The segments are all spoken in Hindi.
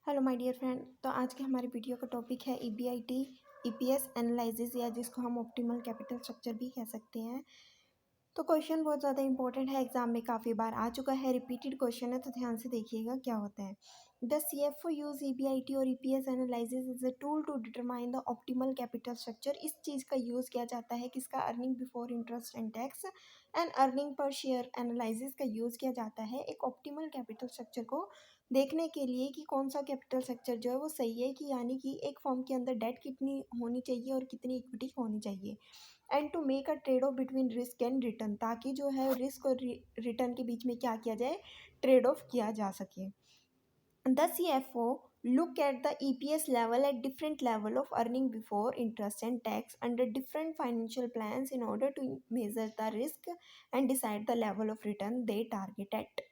Hello my dear friend. तो आज के हमारे वीडियो का टॉपिक है EBIT EPS एनालिसिस, या जिसको हम ऑप्टिमल कैपिटल स्ट्रक्चर भी कह सकते हैं। तो क्वेश्चन बहुत ज़्यादा इंपॉर्टेंट है, एग्जाम में काफ़ी बार आ चुका है, रिपीटेड क्वेश्चन है, तो ध्यान से देखिएगा क्या होता है। द CFO यूज EBIT और EPS analysis is a tool to determine the optimal capital structure. इस चीज़ का यूज़ किया जाता है, किसका? Earning before interest and tax and earning per share analysis का यूज़ किया जाता है एक ऑप्टिमल कैपिटल स्ट्रक्चर को देखने के लिए कि कौन सा कैपिटल स्ट्रक्चर जो है वो सही है, कि यानी कि एक फॉर्म के अंदर डेट कितनी होनी चाहिए और कितनी इक्विटी होनी चाहिए, and to make a trade off between risk and return, ताकि जो है रिस्क और रिटर्न के बीच में क्या किया जाए, ट्रेड ऑफ किया जा सके। The CFO look at the EPS level at different level of earning before interest and tax under different financial plans in order to measure the risk and decide the level of return they target at।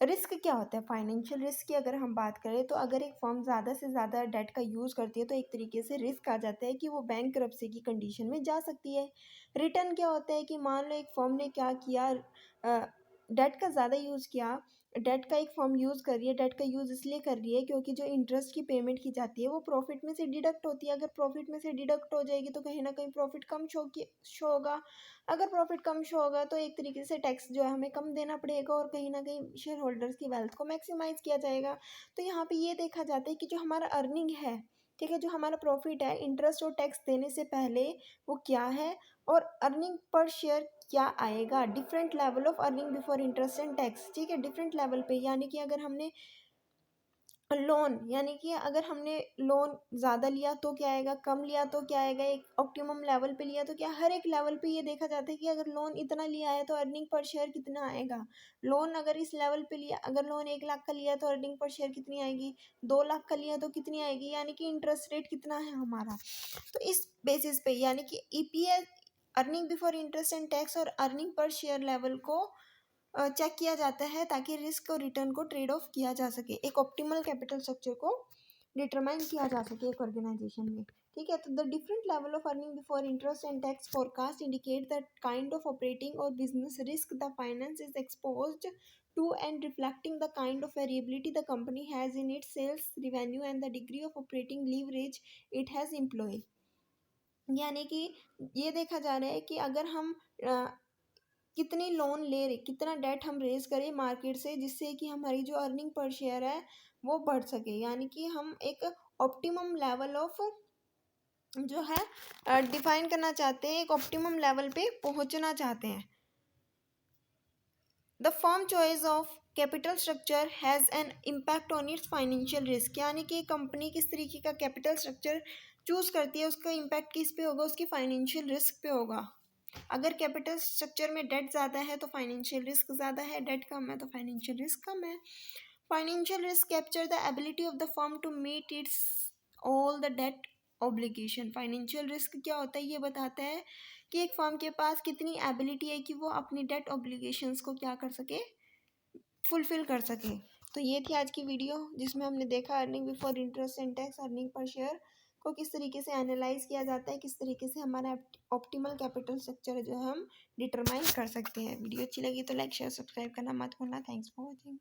Risk क्या होता है? फाइनेंशियल रिस्क की अगर हम बात करें तो अगर एक फर्म ज़्यादा से ज़्यादा डेट का यूज़ करती है तो एक तरीके से रिस्क आ जाता है कि वो बैंक करप्सी की कंडीशन में जा सकती है। रिटर्न क्या होता है कि मान लो एक फर्म ने क्या किया, डेट का ज़्यादा यूज़ किया, डेट का एक फर्म यूज़ कर रही है, डेट का यूज़ इसलिए कर रही है क्योंकि जो इंटरेस्ट की पेमेंट की जाती है वो प्रॉफिट में से डिडक्ट होती है। अगर प्रॉफिट में से डिडक्ट हो जाएगी तो कहीं ना कहीं प्रॉफिट कम शो होगा। अगर प्रॉफिट कम शो होगा तो एक तरीके से टैक्स जो है हमें कम देना पड़ेगा और कहीं ना कहीं शेयर होल्डर्स की वेल्थ को मैक्सिमाइज किया जाएगा। तो यहाँ पे ये देखा जाता है कि जो हमारा अर्निंग है, ठीक है, जो हमारा प्रॉफिट है इंटरेस्ट और टैक्स देने से पहले वो क्या है, और अर्निंग पर शेयर क्या आएगा, different level of earning before interest and tax. ठीक है, डिफरेंट लेवल पे, यानी कि अगर हमने लोन, यानी कि अगर हमने लोन ज़्यादा लिया तो क्या आएगा, कम लिया तो क्या आएगा, एक ऑप्टिमम लेवल पे लिया तो क्या, हर एक लेवल पे ये देखा जाता है कि अगर लोन इतना लिया है तो अर्निंग पर शेयर कितना आएगा। लोन अगर इस लेवल पे लिया, अगर लोन 1 लाख का लिया तो अर्निंग पर शेयर कितनी आएगी, 2 लाख का लिया तो कितनी आएगी, यानी कि इंटरेस्ट रेट कितना है हमारा। तो इस बेसिस पे यानी कि EPS, earning before interest and tax, और अर्निंग पर शेयर लेवल को चेक किया जाता है ताकि रिस्क और रिटर्न को ट्रेड ऑफ किया जा सके, एक ऑप्टिमल कैपिटल स्ट्रक्चर को डिटरमाइन किया जा सके एक ऑर्गेनाइजेशन में। ठीक है, तो the different level of earning before interest and tax forecast indicate the kind of operating और business risk the finance is exposed to and reflecting the kind of variability the company has in its sales revenue and the degree of operating leverage it has employ. यानी कि ये देखा जा रहा है कि अगर हम कितनी लोन ले रहे, कितना डेट हम रेज करें मार्केट से, जिससे कि हमारी जो अर्निंग पर शेयर है वो बढ़ सके, यानी कि हम एक ऑप्टिमम लेवल ऑफ जो है डिफाइन करना चाहते हैं, एक ऑप्टिमम लेवल पे पहुंचना चाहते हैं। The firm choice of capital structure has an impact on it's financial risk, यानी कि कंपनी किस तरीके का कैपिटल स्ट्रक्चर चूज करती है उसका इम्पैक्ट किस पे होगा, उसकी फाइनेंशियल रिस्क पे होगा। अगर कैपिटल स्ट्रक्चर में डेट ज़्यादा है तो फाइनेंशियल रिस्क ज़्यादा है, डेट कम है तो फाइनेंशियल रिस्क कम है। Financial risk capture the ability of the firm to meet its all the debt obligation. Financial risk क्या होता है, ये बताता है कि एक फर्म के पास कितनी एबिलिटी है कि वो अपनी डेट ऑब्लिगेशंस को क्या कर सके, फुलफिल कर सके। तो ये थी आज की वीडियो जिसमें हमने देखा earning before interest and tax, earning per share को किस तरीके से एनालाइज किया जाता है, किस तरीके से हमारा ऑप्टिमल कैपिटल स्ट्रक्चर जो है हम डिटरमाइन कर सकते हैं। वीडियो अच्छी लगी तो लाइक शेयर सब्सक्राइब करना मत भूलना। Thanks for watching.